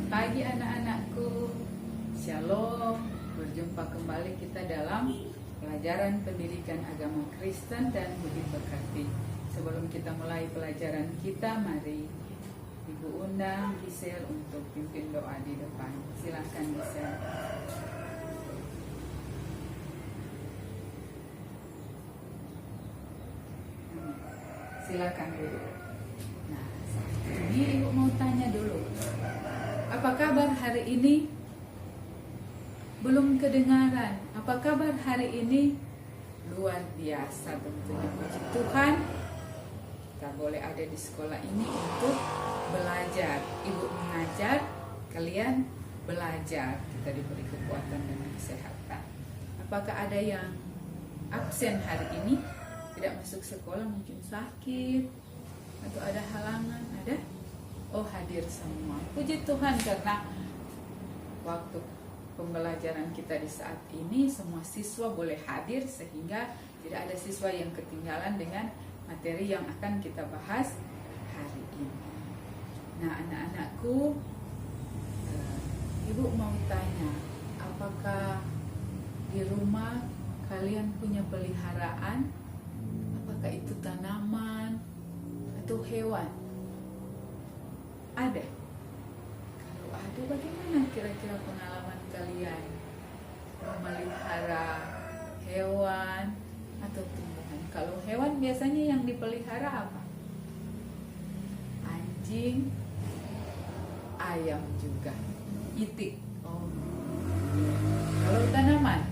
pagi anak-anakku. Shalom. Berjumpa kembali kita dalam pelajaran pendidikan agama Kristen dan budi pekerti. Sebelum kita mulai pelajaran kita, mari Ibu undang Gisel untuk pimpin doa di depan. Silakan Gisel. Silakan dulu. Nah, ini Ibu mau tanya dulu. Apa kabar hari ini? Belum kedengaran. Apa kabar hari ini? Luar biasa tentunya, puji Tuhan. Kita boleh ada di sekolah ini untuk belajar. Ibu mengajar, kalian belajar. Kita diberi kekuatan dan kesehatan. Apakah ada yang absen hari ini? Tidak masuk sekolah, mungkin sakit atau ada halangan? Ada? Oh, hadir semua. Puji Tuhan karena waktu pembelajaran kita di saat ini semua siswa boleh hadir sehingga tidak ada siswa yang ketinggalan dengan materi yang akan kita bahas hari ini. Nah, anak-anakku, Ibu mau tanya, apakah di rumah kalian punya peliharaan? Apakah itu tanaman atau hewan? Ada? Kalau ada, bagaimana kira-kira pengalaman kalian memelihara hewan atau tumbuhan? Kalau hewan biasanya yang dipelihara apa? Anjing, ayam juga, itik. Oh. Kalau tanaman,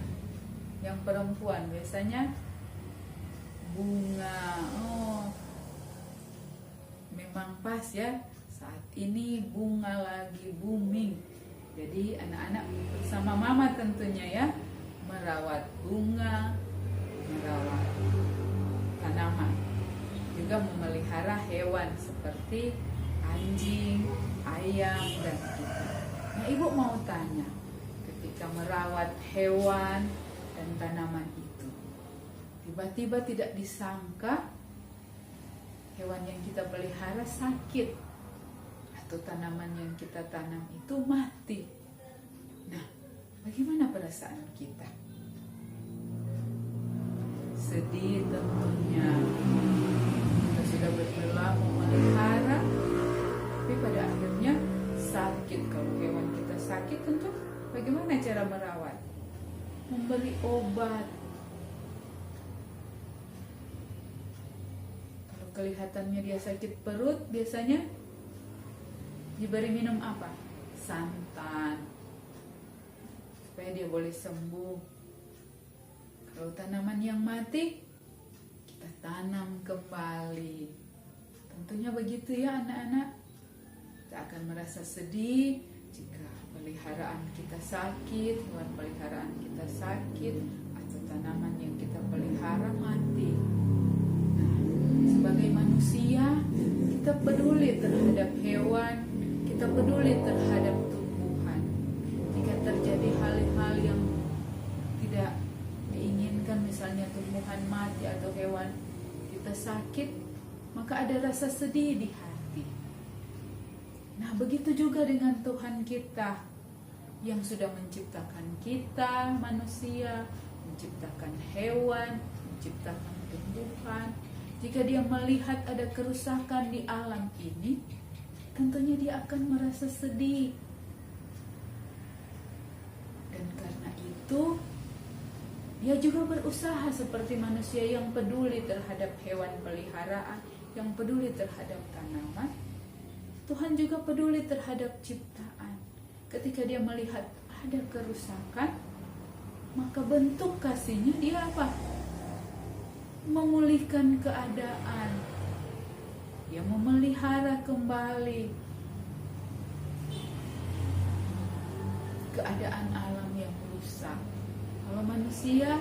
yang perempuan biasanya bunga. Oh, memang pas ya. Saat ini bunga lagi booming. Jadi anak-anak bersama mama tentunya ya, merawat bunga, merawat tanaman, juga memelihara hewan seperti anjing, ayam, dan ikan. Nah, Ibu mau tanya, ketika merawat hewan dan tanaman itu, tiba-tiba tidak disangka hewan yang kita pelihara sakit atau tanaman yang kita tanam itu mati. Nah, bagaimana perasaan kita? Sedih tentunya. Kita sudah berusaha memelihara, tapi pada akhirnya sakit. Kalau hewan kita sakit, tentu bagaimana cara merawat? Memberi obat. Kalau kelihatannya dia sakit perut, biasanya diberi minum apa? Santan, supaya dia boleh sembuh. Kalau tanaman yang mati, kita tanam kembali. Tentunya begitu ya anak-anak. Kita akan merasa sedih jika peliharaan kita sakit, hewan peliharaan kita sakit, atau tanaman yang kita pelihara mati. Nah, sebagai manusia, kita peduli terhadap hewan, kita peduli terhadap tumbuhan. Jika terjadi hal-hal yang tidak diinginkan, misalnya tumbuhan mati atau hewan kita sakit, maka ada rasa sedih di hati. Nah, begitu juga dengan Tuhan kita yang sudah menciptakan kita, manusia, menciptakan hewan, menciptakan tumbuhan. Jika dia melihat ada kerusakan di alam ini, tentunya dia akan merasa sedih. Dan karena itu, dia juga berusaha seperti manusia yang peduli terhadap hewan peliharaan, yang peduli terhadap tanaman. Tuhan juga peduli terhadap ciptaan. Ketika dia melihat ada kerusakan, maka bentuk kasihnya dia apa? Memulihkan keadaan. Dia memelihara kembali keadaan alam yang rusak. Kalau manusia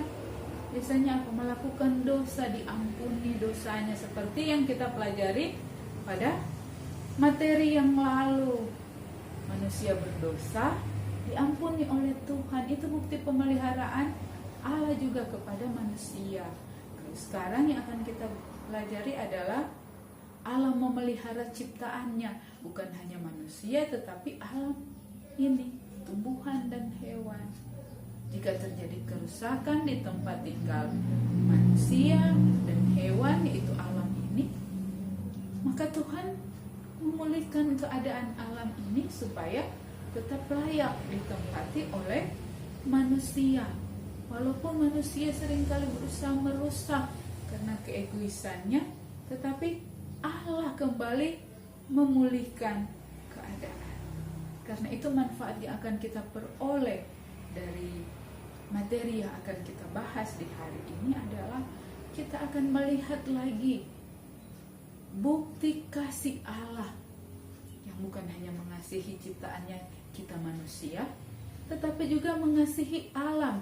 biasanya apa? Melakukan dosa, diampuni dosanya, seperti yang kita pelajari pada materi yang lalu. Manusia berdosa, diampuni oleh Tuhan. Itu bukti pemeliharaan Allah juga kepada manusia. Kalau sekarang yang akan kita pelajari adalah Allah memelihara ciptaannya, bukan hanya manusia tetapi alam ini tumbuhan dan hewan. Jika terjadi kerusakan di tempat tinggal manusia dan hewan, yaitu alam ini, maka Tuhan memulihkan keadaan alam ini supaya tetap layak ditempati oleh manusia. Walaupun manusia seringkali berusaha merusak karena keegoisannya, tetapi Allah kembali memulihkan keadaan. Karena itu manfaat yang akan kita peroleh dari materi yang akan kita bahas di hari ini adalah kita akan melihat lagi bukti kasih Allah yang bukan hanya mengasihi ciptaannya kita manusia, tetapi juga mengasihi alam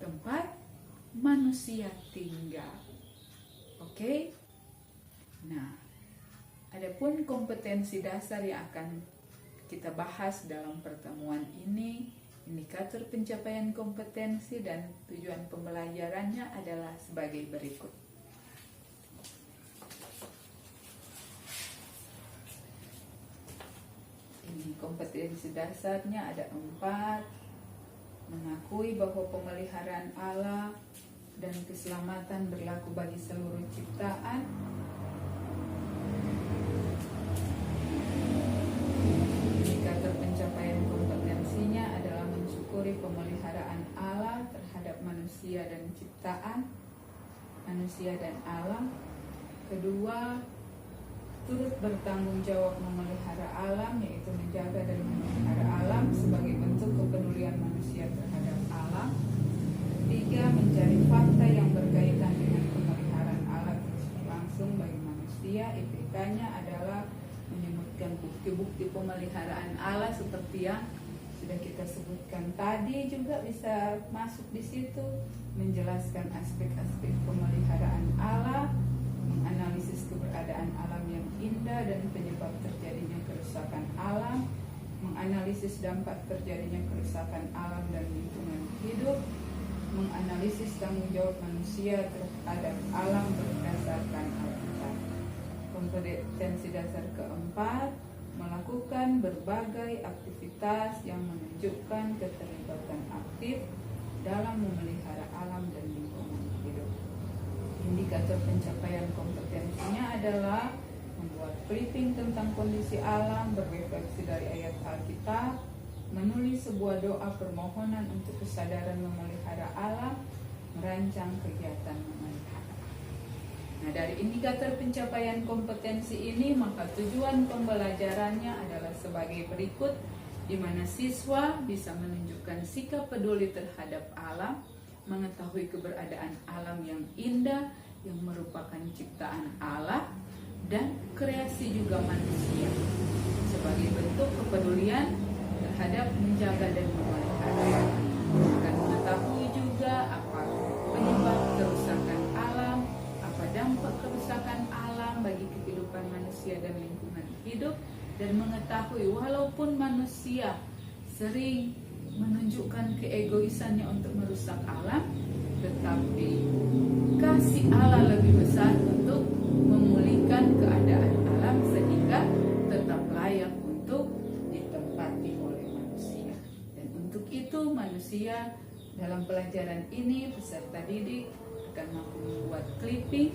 tempat manusia tinggal. Oke? Nah, adapun kompetensi dasar yang akan kita bahas dalam pertemuan ini, indikator pencapaian kompetensi dan tujuan pembelajarannya adalah sebagai berikut. Ini kompetensi dasarnya ada 4. Mengakui bahwa pemeliharaan Allah dan keselamatan berlaku bagi seluruh ciptaan. Indikator pencapaian kompetensinya adalah mensyukuri pemeliharaan Allah terhadap manusia dan ciptaan, manusia dan alam. Kedua, turut bertanggung jawab memelihara alam, yaitu menjaga dan memelihara alam sebagai bentuk kepedulian manusia terhadap alam. Ketiga, mencari fakta yang berkaitan dengan pemeliharaan alam langsung bagi manusia. IPK-nya adalah menyebutkan bukti-bukti pemeliharaan Allah seperti yang sudah kita sebutkan tadi, juga bisa masuk di situ, menjelaskan aspek-aspek pemeliharaan Allah, menganalisis keberadaan alam yang indah dan penyebab terjadinya kerusakan alam, menganalisis dampak terjadinya kerusakan alam dan lingkungan hidup, menganalisis tanggung jawab manusia terhadap alam berdasarkan Alkitab. Kompetensi dasar keempat, melakukan berbagai aktivitas yang menunjukkan keterlibatan aktif dalam memelihara alam dan lingkungan hidup. Indikator pencapaian kompetensinya adalah membuat briefing tentang kondisi alam, berefleksi dari ayat Alkitab, menulis sebuah doa permohonan untuk kesadaran memelihara alam, merancang kegiatan memelihara. Nah, dari indikator pencapaian kompetensi ini, maka tujuan pembelajarannya adalah sebagai berikut, di mana siswa bisa menunjukkan sikap peduli terhadap alam, mengetahui keberadaan alam yang indah yang merupakan ciptaan Allah dan kreasi juga manusia sebagai bentuk kepedulian terhadap menjaga dan memelihara. Akan mengetahui juga apa penyebab kerusakan alam, apa dampak kerusakan alam bagi kehidupan manusia dan lingkungan hidup, dan mengetahui walaupun manusia sering menunjukkan keegoisannya untuk merusak alam, tetapi kasih Allah lebih besar untuk memulihkan keadaan alam sehingga tetap layak untuk ditempati oleh manusia. Dan untuk itu manusia dalam pelajaran ini peserta didik akan mampu membuat clipping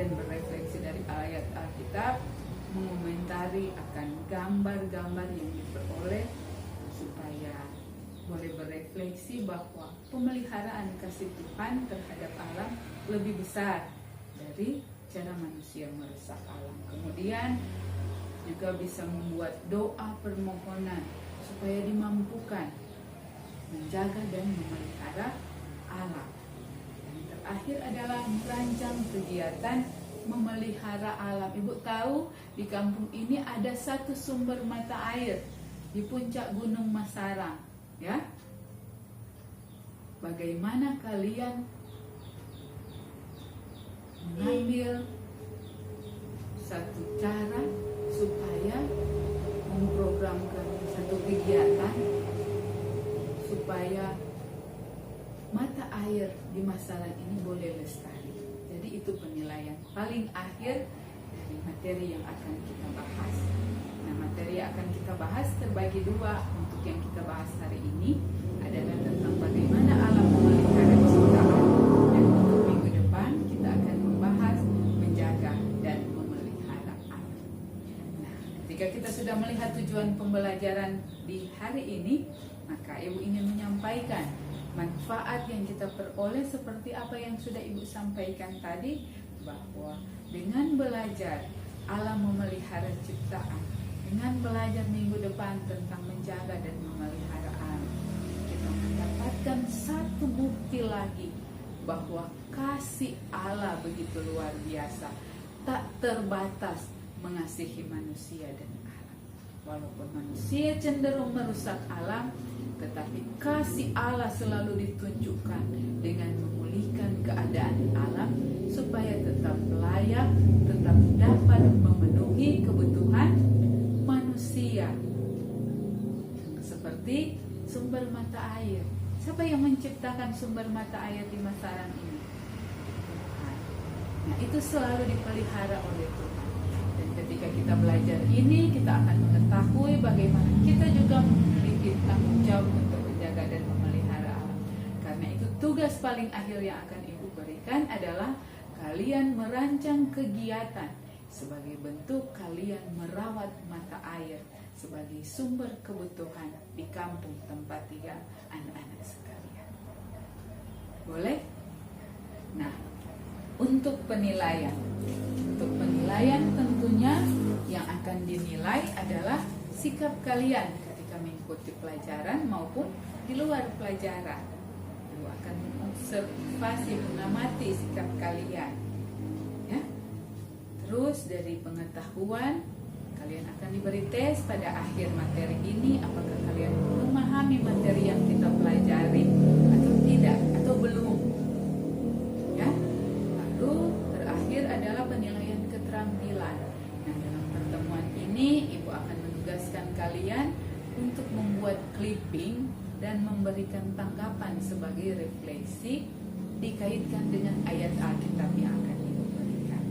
dan berefleksi dari ayat Alkitab, mengomentari akan gambar-gambar yang diperoleh supaya boleh berefleksi bahwa pemeliharaan kasih Tuhan terhadap alam lebih besar dari cara manusia merusak alam. Kemudian juga bisa membuat doa permohonan supaya dimampukan menjaga dan memelihara alam. Dan terakhir adalah merancang kegiatan memelihara alam. Ibu tahu di kampung ini ada satu sumber mata air di puncak Gunung Masarang, ya. Bagaimana kalian mengambil satu cara supaya memprogramkan satu kegiatan supaya mata air di Masarang ini boleh lestari. Jadi itu penilaian paling akhir dari materi yang akan kita bahas. Nah, materi yang akan kita bahas terbagi dua. Untuk yang kita bahas hari ini adalah tentang bagaimana alam memelihara ciptaan, dan untuk minggu depan kita akan membahas menjaga dan memelihara alam. Nah, ketika kita sudah melihat tujuan pembelajaran di hari ini, maka Ibu ingin menyampaikan manfaat yang kita peroleh seperti apa yang sudah Ibu sampaikan tadi, bahwa dengan belajar alam memelihara ciptaan, dengan belajar minggu depan tentang menjaga dan memelihara alam, kita mendapatkan satu bukti lagi bahwa kasih Allah begitu luar biasa, tak terbatas mengasihi manusia dan alam. Walaupun manusia cenderung merusak alam, tetapi kasih Allah selalu ditunjukkan dengan memulihkan keadaan alam supaya tetap layak, tetap dapat memenuhi kebutuhan manusia. Seperti sumber mata air. Siapa yang menciptakan sumber mata air di Masaran ini? Tuhan. Nah, itu selalu dipelihara oleh Tuhan. Dan ketika kita belajar ini, kita akan mengetahui bagaimana kita juga memiliki tanggung jawab untuk menjaga dan memelihara alam. Karena itu tugas paling akhir yang akan Ibu berikan adalah kalian merancang kegiatan sebagai bentuk kalian merawat mata air sebagai sumber kebutuhan di kampung tempat tinggal anak-anak sekalian. Boleh? Nah, untuk penilaian. Untuk penilaian tentunya yang akan dinilai adalah sikap kalian ketika mengikuti pelajaran maupun di luar pelajaran. Ibu akan mengobservasi, mengamati sikap kalian. Ya. Terus dari pengetahuan, kalian akan diberi tes pada akhir materi ini, apakah kalian memahami materi yang kita pelajari atau tidak, atau belum. Ya. Lalu terakhir adalah penilaian keterampilan. Nah, dalam pertemuan ini Ibu akan menugaskan kalian untuk membuat clipping dan memberikan tanggapan sebagai refleksi dikaitkan dengan ayat Alkitab yang akan Ibu berikan.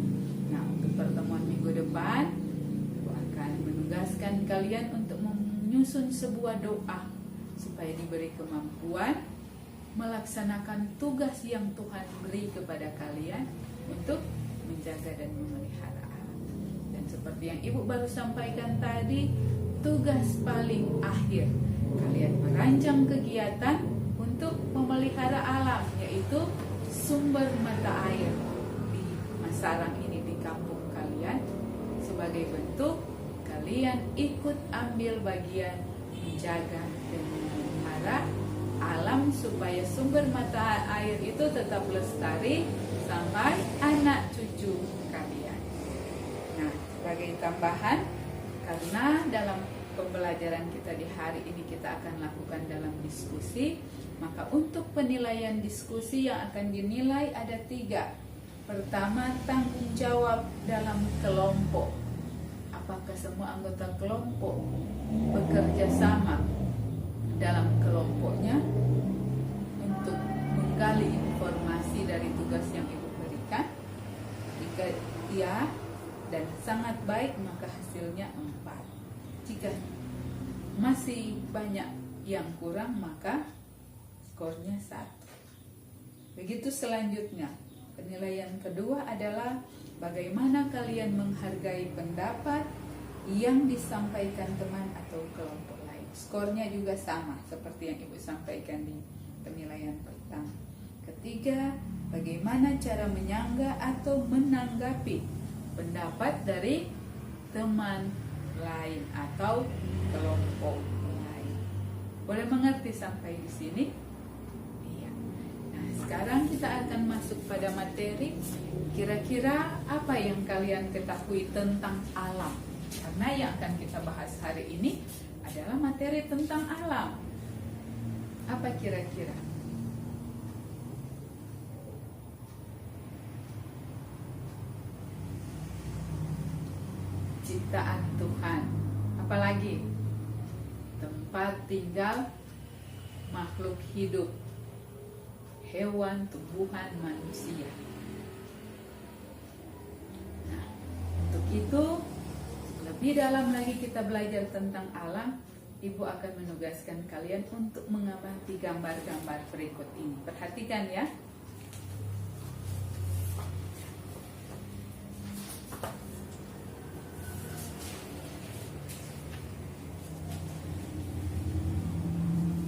Nah, untuk pertemuan minggu depan, Ibu akan menugaskan kalian untuk menyusun sebuah doa supaya diberi kemampuan melaksanakan tugas yang Tuhan beri kepada kalian untuk menjaga dan memelihara alam. Dan seperti yang Ibu baru sampaikan tadi, tugas paling akhir kalian merancang kegiatan untuk memelihara alam, yaitu sumber mata air di Masarang ini, di kampung kalian, sebagai bentuk kalian ikut ambil bagian menjaga dan memelihara alam supaya sumber mata air itu tetap lestari sampai anak cucu kalian. Nah, sebagai tambahan, karena dalam pembelajaran kita di hari ini kita akan lakukan dalam diskusi, maka untuk penilaian diskusi yang akan dinilai ada 3. Pertama, tanggung jawab dalam kelompok. Apakah semua anggota kelompok bekerja sama dalam kelompoknya untuk menggali informasi dari tugas yang Ibu berikan? Jika iya dan sangat baik, maka hasilnya 4. Jika masih banyak yang kurang, maka skornya 1. Begitu selanjutnya. Penilaian kedua adalah bagaimana kalian menghargai pendapat yang disampaikan teman atau kelompok lain. Skornya juga sama seperti yang Ibu sampaikan di penilaian pertama. Ketiga, bagaimana cara menyangga atau menanggapi pendapat dari teman lain atau kelompok lain. Boleh mengerti sampai di sini? Iya. Nah, sekarang kita akan masuk pada materi. Kira-kira apa yang kalian ketahui tentang alam? Karena yang akan kita bahas hari ini adalah materi tentang alam. Apa kira-kira? Ciptaan Tuhan. Apalagi? Tempat tinggal makhluk hidup, hewan, tumbuhan, manusia. Nah, untuk itu lebih dalam lagi kita belajar tentang alam, Ibu akan menugaskan kalian untuk mengamati gambar-gambar berikut ini. Perhatikan ya.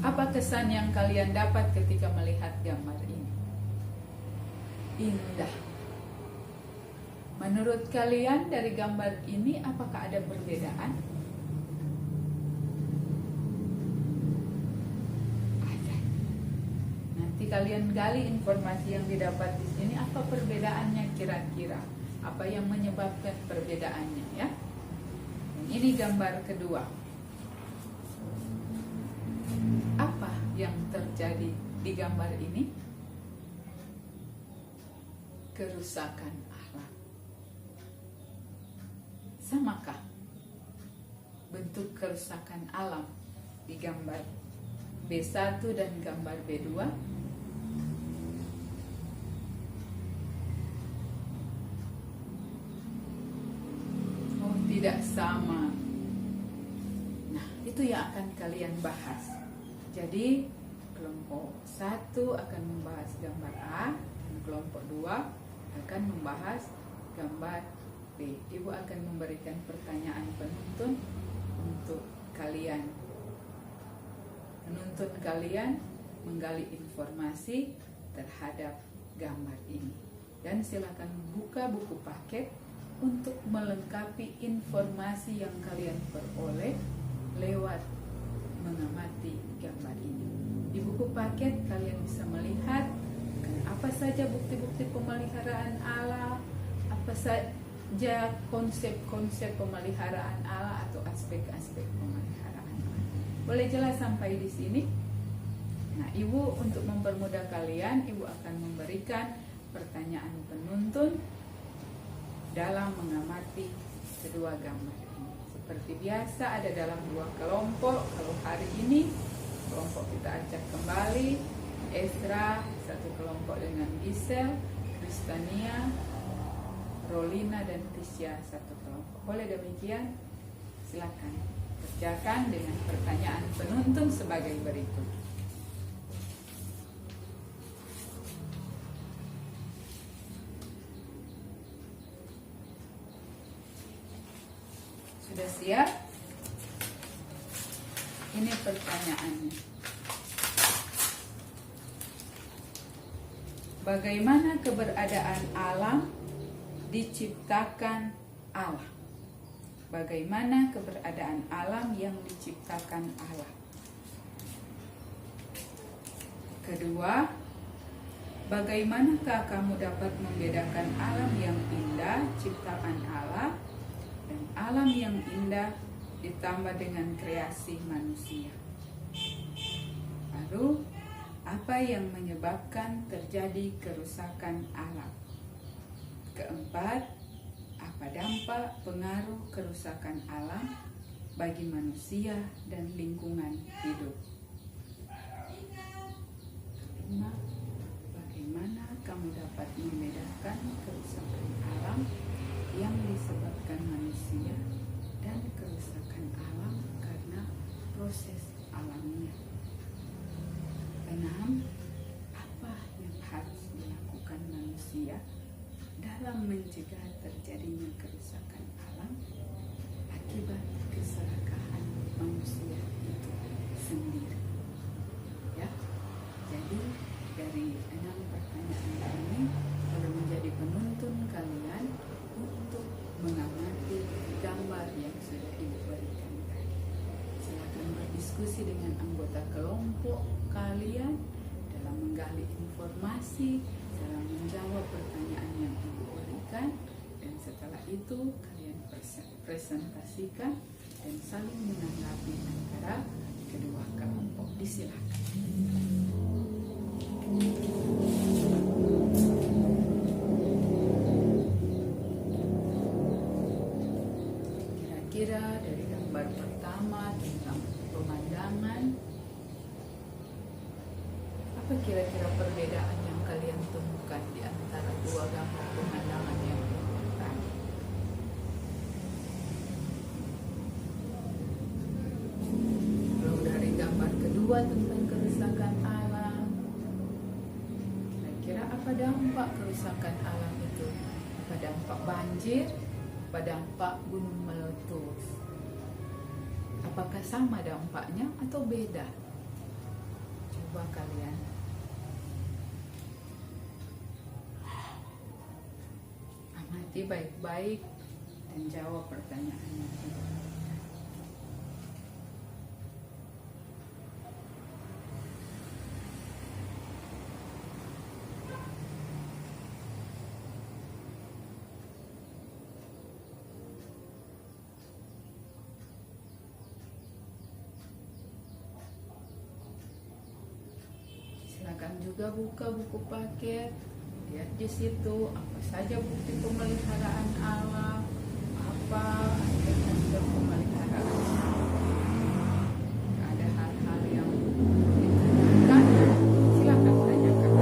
Apa kesan yang kalian dapat ketika melihat gambar ini? Indah. Menurut kalian dari gambar ini apakah ada perbedaan? Ada. Nanti kalian gali informasi yang didapat di sini, apa perbedaannya kira-kira? Apa yang menyebabkan perbedaannya ya? Ini gambar kedua. Apa yang terjadi di gambar ini? Kerusakan alam. Samakah bentuk kerusakan alam di gambar B1 dan gambar B2? Oh, tidak sama. Nah, itu yang akan kalian bahas. Jadi, kelompok 1 akan membahas gambar A dan kelompok 2 akan membahas gambar B. Ibu akan memberikan pertanyaan penuntun untuk kalian. Menuntun kalian menggali informasi terhadap gambar ini. Dan silakan buka buku paket untuk melengkapi informasi yang kalian peroleh lewat mengamati gambar ini. Di buku paket kalian bisa melihat apa saja bukti-bukti pemeliharaan alam, apa saja konsep-konsep pemeliharaan alam atau aspek-aspek pemeliharaan alam. Boleh jelas sampai di sini? Nah, Ibu untuk mempermudah kalian, Ibu akan memberikan pertanyaan penuntun dalam mengamati kedua gambar ini. Seperti biasa ada dalam 2 kelompok. Kalau hari ini kelompok kita acak kembali Ezra, satu kelompok dengan Gisel, Kristania, Rolina dan Tisha, satu kelompok. Boleh demikian? Silakan kerjakan dengan pertanyaan penuntun sebagai berikut. Sudah siap? Ini pertanyaannya. Bagaimana keberadaan alam diciptakan Allah? Bagaimana keberadaan alam yang diciptakan Allah? Kedua, bagaimanakah kamu dapat membedakan alam yang indah ciptaan Allah dan alam yang indah ditambah dengan kreasi manusia? Lalu, apa yang menyebabkan terjadi kerusakan alam? Keempat, apa dampak pengaruh kerusakan alam bagi manusia dan lingkungan hidup? Kelima, bagaimana kamu dapat membedakan kerusakan alam yang disebabkan manusia dan kerusakan alam karena proses alamiah? 6. Apa yang harus dilakukan manusia dalam mencegah terjadinya kerusakan alam akibat keserakahan manusia itu sendiri? Ya, jadi dari 6 pertanyaan ini perlu menjadi penuntun kalian untuk mengamati gambar yang sudah Ibu berikan tadi. Silakan berdiskusi dengan anggota kelompok kalian dalam menggali informasi, dalam menjawab pertanyaan yang Ibu berikan, dan setelah itu kalian presentasikan dan saling menanggapi antara kedua kelompok. Disilakan. Kira-kira dari gambar pertama tentang pemandangan, apa kira-kira perbedaan yang kalian temukan di antara dua gambar pemandangan yang tadi? 2 tentang kerusakan alam. Kira-kira apa dampak kerusakan alam itu? Apa dampak banjir? Apa dampak gunung meletus? Apakah sama dampaknya atau beda? Coba kalian amati baik-baik dan jawab pertanyaannya. Silakan juga buka buku paket, lihat di situ apa saja bukti pemeliharaan alam, apa hasil pemeliharaan alam. Ada hal-hal yang ditanyakan, silakan tanyakan.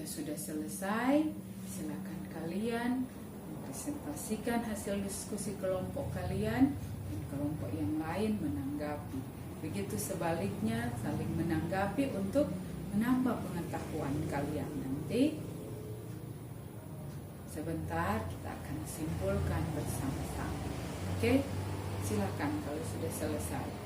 Sudah selesai, silakan kalian presentasikan hasil diskusi kelompok kalian dan kelompok yang lain menanggapi. Begitu sebaliknya, saling menanggapi untuk menambah pengetahuan kalian. Nanti sebentar kita akan simpulkan bersama-sama. Oke, silakan kalau sudah selesai.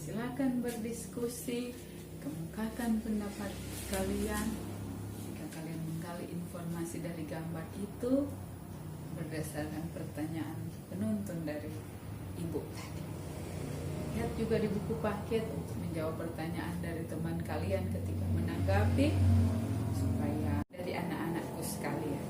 Silakan berdiskusi, kemukakan pendapat kalian. Jika kalian menggali informasi dari gambar itu berdasarkan pertanyaan penuntun dari ibu tadi. Lihat juga di buku paket untuk menjawab pertanyaan dari teman kalian ketika menanggapi, supaya dari anak-anakku sekalian.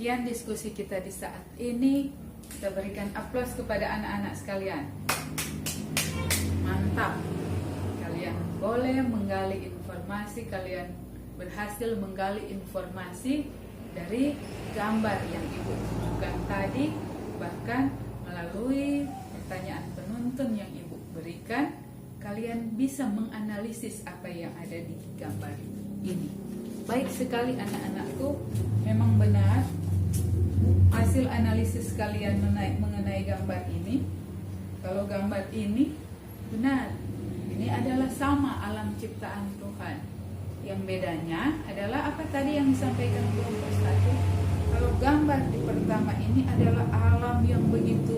Demikian diskusi kita di saat ini. Kita berikan aplaus kepada anak-anak sekalian. Mantap. Kalian boleh menggali informasi, kalian berhasil menggali informasi dari gambar yang ibu tunjukkan tadi. Bahkan melalui pertanyaan penuntun yang ibu berikan, kalian bisa menganalisis apa yang ada di gambar ini. Baik sekali anak-anakku, memang benar hasil analisis kalian mengenai gambar ini. Kalau gambar ini benar, ini adalah sama alam ciptaan Tuhan. Yang bedanya adalah apa tadi yang disampaikan kelompok 1. Kalau gambar di pertama ini adalah alam yang begitu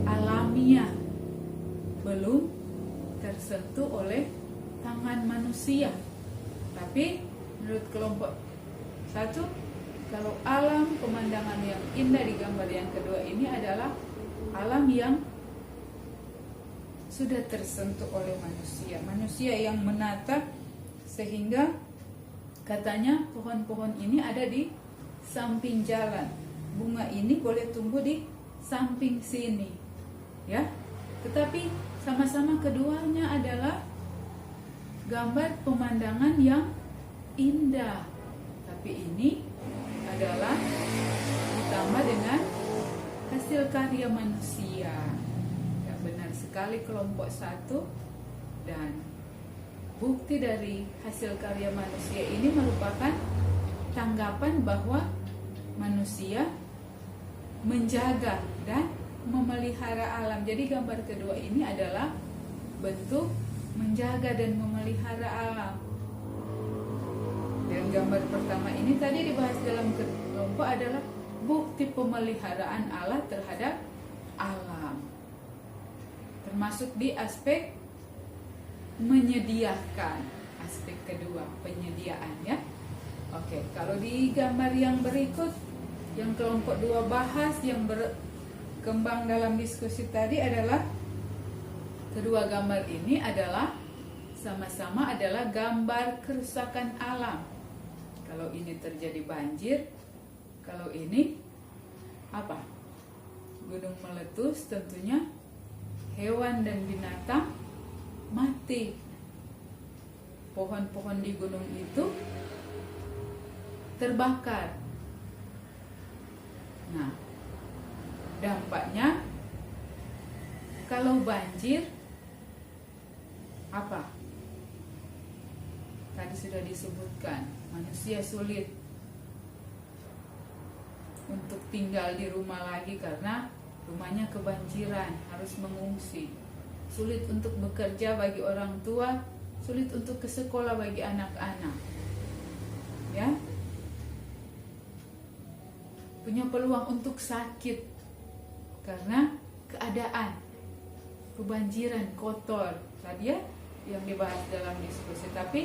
alamiah, belum tersentuh oleh tangan manusia. Tapi menurut kelompok 1, kalau alam pemandangan yang indah di gambar yang kedua ini adalah alam yang sudah tersentuh oleh manusia. Manusia yang menata, sehingga katanya pohon-pohon ini ada di samping jalan. Bunga ini boleh tumbuh di samping sini. Ya. Tetapi sama-sama keduanya adalah gambar pemandangan yang indah. Tapi ini adalah ditambah dengan hasil karya manusia. Ya, benar sekali kelompok 1. Dan bukti dari hasil karya manusia ini merupakan tanggapan bahwa manusia menjaga dan memelihara alam. Jadi gambar kedua ini adalah bentuk menjaga dan memelihara alam. Dan gambar pertama ini tadi dibahas dalam kelompok adalah bukti pemeliharaan Allah terhadap alam. Termasuk di aspek menyediakan, aspek kedua, penyediaan ya. Oke, kalau di gambar yang berikut yang kelompok 2 bahas, yang berkembang dalam diskusi tadi adalah kedua gambar ini adalah sama-sama adalah gambar kerusakan alam. Kalau ini terjadi banjir, kalau ini apa? Gunung meletus, tentunya hewan dan binatang mati. Pohon-pohon di gunung itu terbakar. Nah, dampaknya kalau banjir apa? Tadi sudah disebutkan, manusia sulit untuk tinggal di rumah lagi karena rumahnya kebanjiran, harus mengungsi. Sulit untuk bekerja bagi orang tua, sulit untuk ke sekolah bagi anak-anak. Ya. Punya peluang untuk sakit karena keadaan kebanjiran, kotor. Tadi ya yang dibahas dalam diskusi. Tapi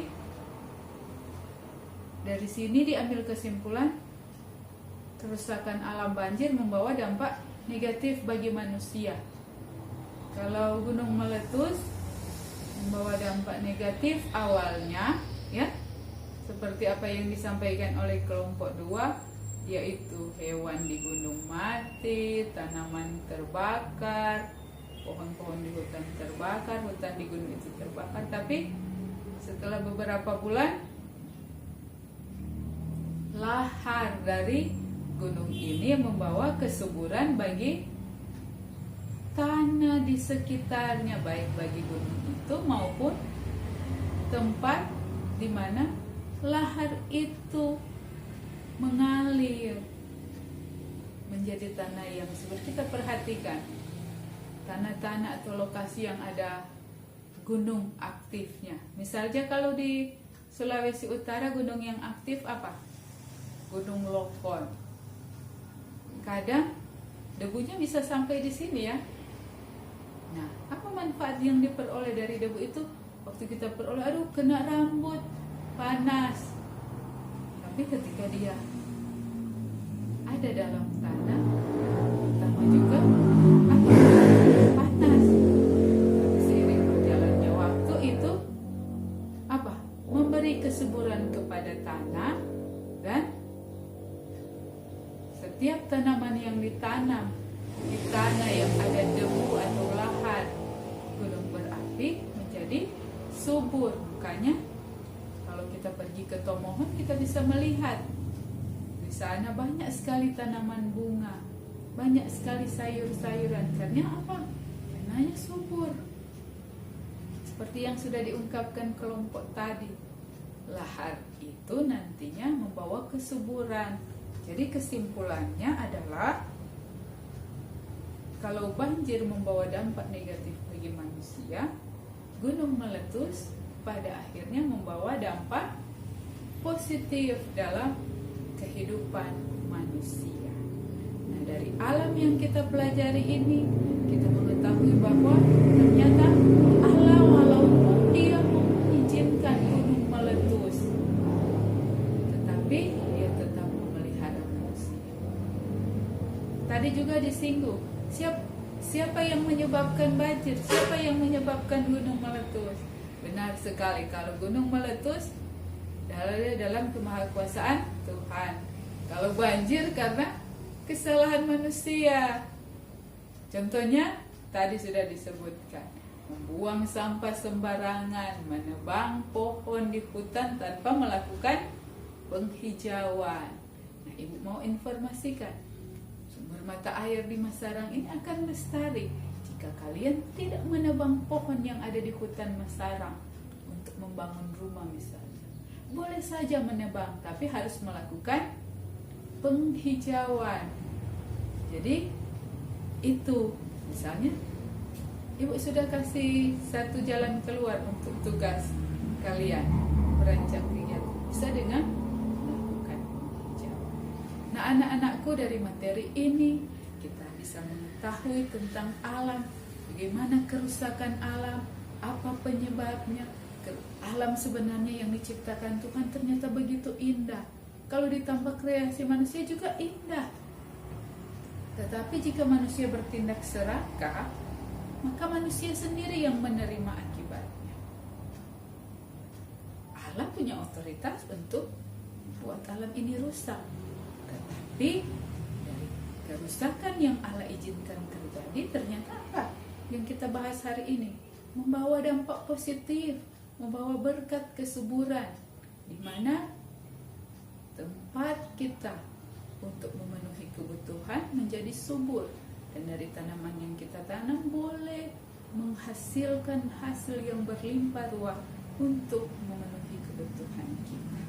dari sini diambil kesimpulan kerusakan alam banjir membawa dampak negatif bagi manusia. Kalau gunung meletus membawa dampak negatif awalnya ya, seperti apa yang disampaikan oleh kelompok 2, yaitu hewan di gunung mati, tanaman terbakar, pohon-pohon di hutan terbakar, hutan di gunung itu terbakar. Tapi setelah beberapa bulan, lahar dari gunung ini membawa kesuburan bagi tanah di sekitarnya, baik bagi gunung itu maupun tempat di mana lahar itu mengalir menjadi tanah yang subur. Kita perhatikan tanah-tanah atau lokasi yang ada gunung aktifnya. Misalnya kalau di Sulawesi Utara, gunung yang aktif apa? Gunung Lokon. Kadang debunya bisa sampai di sini ya. Nah, apa manfaat yang diperoleh dari debu itu? Waktu kita peroleh, aduh kena rambut, panas. Tapi ketika dia ada dalam tanah, pertama juga panas. Tapi seiring berjalannya waktu itu apa? Memberi kesuburan kepada tanah, dan setiap tanaman yang ditanam di tanah yang ada debu atau lahar gunung berapi menjadi subur. Makanya kalau kita pergi ke Tomohon, kita bisa melihat di sana banyak sekali tanaman bunga, banyak sekali sayur-sayuran. Karena apa? Tanahnya subur. Seperti yang sudah diungkapkan kelompok tadi, lahar itu nantinya membawa kesuburan. Jadi kesimpulannya adalah kalau banjir membawa dampak negatif bagi manusia, gunung meletus pada akhirnya membawa dampak positif dalam kehidupan manusia. Nah, dari alam yang kita pelajari ini, kita mengetahui bahwa ternyata Allah walaupun dia mengizinkan gunung meletus, tetapi dia tetap memelihara manusia. Tadi juga disinggung, siapa yang menyebabkan banjir? Siapa yang menyebabkan gunung meletus? Benar sekali, kalau gunung meletus dalam kemahakuasaan Tuhan. Kalau banjir karena kesalahan manusia. Contohnya tadi sudah disebutkan, membuang sampah sembarangan, menebang pohon di hutan tanpa melakukan penghijauan. Nah, ibu mau informasikan, sumber mata air di Masarang ini akan lestari jika kalian tidak menebang pohon yang ada di hutan Masarang untuk membangun rumah misalnya. Boleh saja menebang, tapi harus melakukan penghijauan. Jadi itu misalnya ibu sudah kasih satu jalan keluar untuk tugas kalian merancang kegiatan, bisa dengan melakukan penghijauan. Nah, anak-anakku, dari materi ini kita bisa mengetahui tentang alam, bagaimana kerusakan alam, apa penyebabnya. Alam sebenarnya yang diciptakan Tuhan ternyata begitu indah. Kalau ditambah kreasi manusia juga indah. Tetapi jika manusia bertindak serakah, maka manusia sendiri yang menerima akibatnya. Allah punya otoritas untuk buat alam ini rusak. Tetapi dari kerusakan yang Allah izinkan terjadi, ternyata apa yang kita bahas hari ini? Membawa dampak positif, membawa berkat kesuburan, di mana tempat kita untuk memenuhi kebutuhan menjadi subur, dan dari tanaman yang kita tanam boleh menghasilkan hasil yang berlimpah ruah untuk memenuhi kebutuhan kita.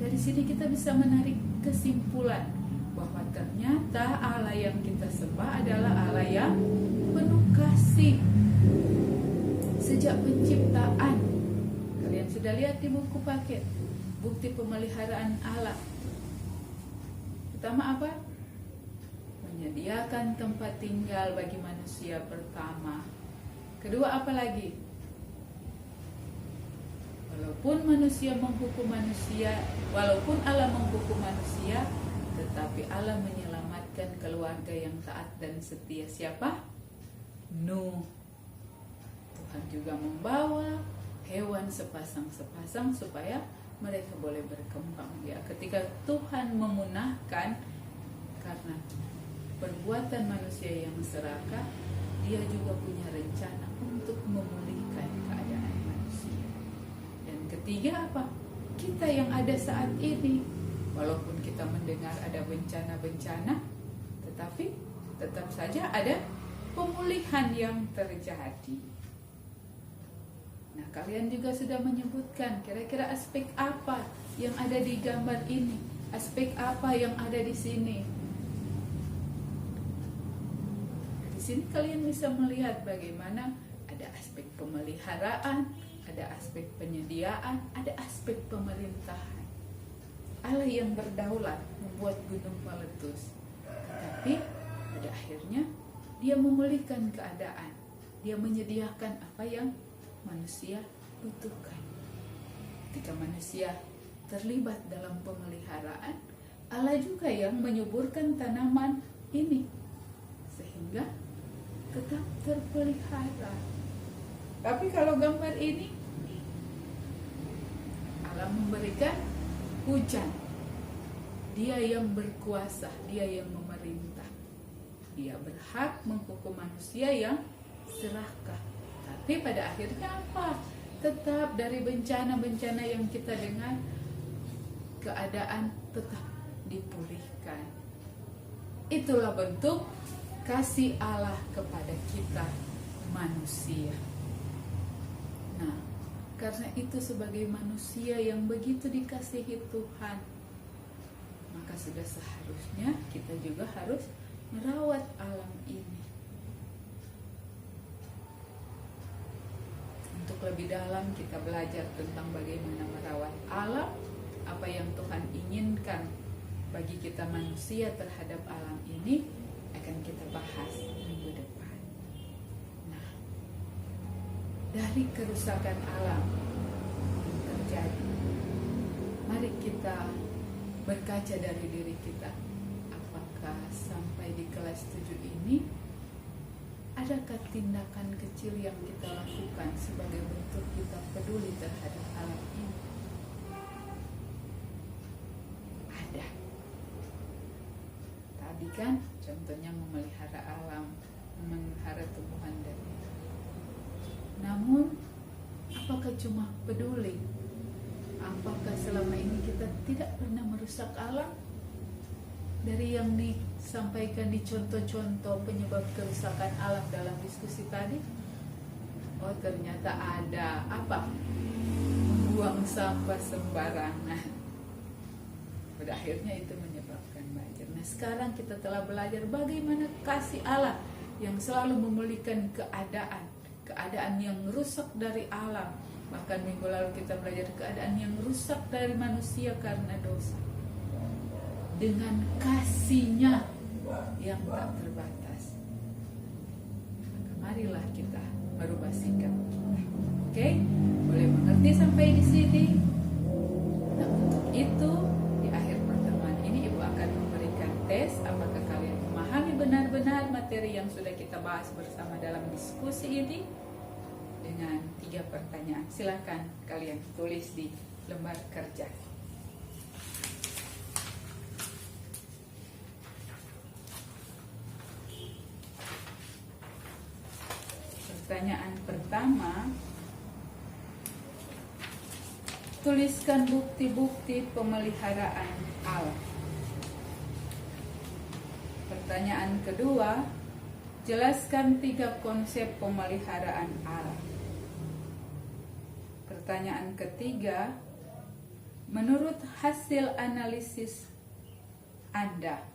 Dari sini kita bisa menarik kesimpulan bahwa ternyata Allah yang kita sembah adalah Allah yang penuh kasih. Sejak penciptaan, kalian sudah lihat di buku paket bukti pemeliharaan Allah. Pertama apa? Menyediakan tempat tinggal bagi manusia pertama. Kedua apa lagi? Walaupun Allah menghukum manusia, tetapi Allah menyelamatkan keluarga yang taat dan setia. Siapa? Nuh. Tuhan juga membawa hewan sepasang-sepasang supaya mereka boleh berkembang. Ya, ketika Tuhan memunahkan karena perbuatan manusia yang serakah, Dia juga punya rencana untuk memulihkan keadaan manusia. Dan ketiga apa? Kita yang ada saat ini, walaupun kita mendengar ada bencana-bencana, tetapi tetap saja ada pemulihan yang terjadi. Nah, kalian juga sudah menyebutkan kira-kira aspek apa yang ada di gambar ini, aspek apa yang ada di sini. Di sini kalian bisa melihat bagaimana ada aspek pemeliharaan, ada aspek penyediaan, ada aspek pemerintahan. Allah yang berdaulat membuat gunung meletus, tetapi pada akhirnya Dia memulihkan keadaan. Dia menyediakan apa yang manusia butuhkan. Ketika manusia terlibat dalam pemeliharaan, Allah juga yang menyuburkan tanaman ini sehingga tetap terpelihara. Tapi kalau gambar ini, Allah memberikan hujan. Dia yang berkuasa, Dia yang memerintah. Dia berhak menghukum manusia yang serakah. Tapi pada akhirnya apa? Tetap dari bencana-bencana yang kita dengar, keadaan tetap dipulihkan. Itulah bentuk kasih Allah kepada kita manusia. Nah, karena itu sebagai manusia yang begitu dikasihi Tuhan, maka sudah seharusnya kita juga harus merawat alam ini. Untuk lebih dalam kita belajar tentang bagaimana merawat alam, apa yang Tuhan inginkan bagi kita manusia terhadap alam ini akan kita bahas minggu depan. Nah, dari kerusakan alam yang terjadi, mari kita berkaca dari diri kita. Apakah sampai di kelas 7 ini adakah tindakan kecil yang kita lakukan sebagai bentuk kita peduli terhadap alam ini? Ada. Tadi kan contohnya memelihara alam, memelihara tumbuhan dan namun apakah cuma peduli Apakah selama ini kita tidak pernah merusak alam? Dari yang disampaikan di contoh-contoh penyebab kerusakan alam dalam diskusi tadi, oh ternyata ada apa? Membuang sampah sembarangan. Pada akhirnya itu menyebabkan banjir. Nah sekarang kita telah belajar bagaimana kasih Allah yang selalu memulihkan keadaan yang rusak dari alam. Bahkan minggu lalu kita belajar keadaan yang rusak dari manusia karena dosa. Dengan kasih-Nya yang tak terbatas. Maka marilah kita merubah sikap. Oke? Boleh mengerti sampai di sini? Nah, untuk itu di akhir pertemuan ini Ibu akan memberikan tes apakah kalian memahami benar-benar materi yang sudah kita bahas bersama dalam diskusi ini dengan 3 pertanyaan. Silakan kalian tulis di lembar kerja. Pertanyaan pertama, tuliskan bukti-bukti pemeliharaan Allah. Pertanyaan kedua, jelaskan 3 konsep pemeliharaan Allah. Pertanyaan ketiga, menurut hasil analisis Anda,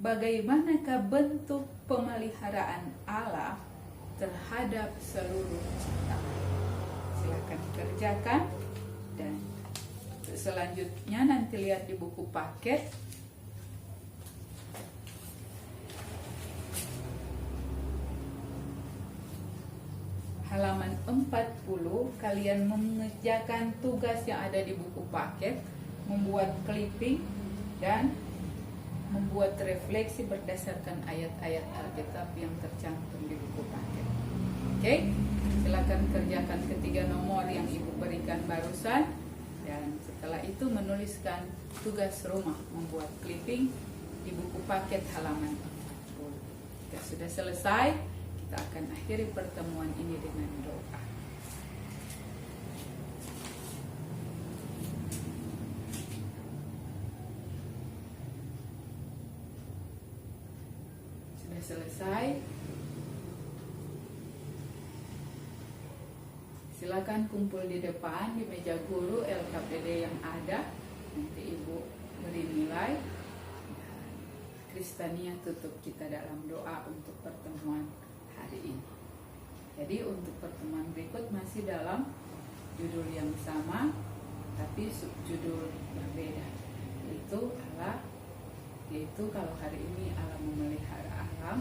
bagaimanakah bentuk pemeliharaan Allah terhadap seluruh ciptaan? Silakan kerjakan, dan selanjutnya nanti lihat di buku paket. Halaman 40, kalian mengerjakan tugas yang ada di buku paket, membuat clipping dan membuat refleksi berdasarkan ayat-ayat Alkitab yang tercantum di buku paket. Oke, silakan kerjakan ketiga nomor yang Ibu berikan barusan, dan setelah itu menuliskan tugas rumah membuat clipping di buku paket halaman 40. Jika sudah selesai, kita akan akhiri pertemuan ini dengan doa. Sudah selesai? Silakan kumpul di depan di meja guru LKPD yang ada. Nanti Ibu beri nilai. Dan Kristania tutup kita dalam doa untuk pertemuan hari ini. Jadi untuk pertemuan berikut masih dalam judul yang sama, tapi subjudul berbeda. Yaitu kalau hari ini Allah memelihara alam,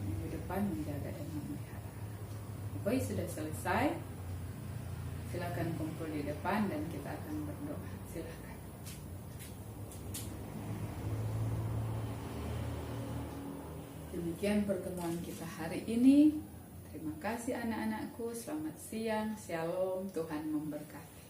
minggu depan menjaga dan memelihara alam. Oke, sudah selesai. Silakan kumpul di depan dan kita akan berdoa. Silakan. Demikian pertemuan kita hari ini. Terima kasih anak-anakku. Selamat siang. Shalom. Tuhan memberkati.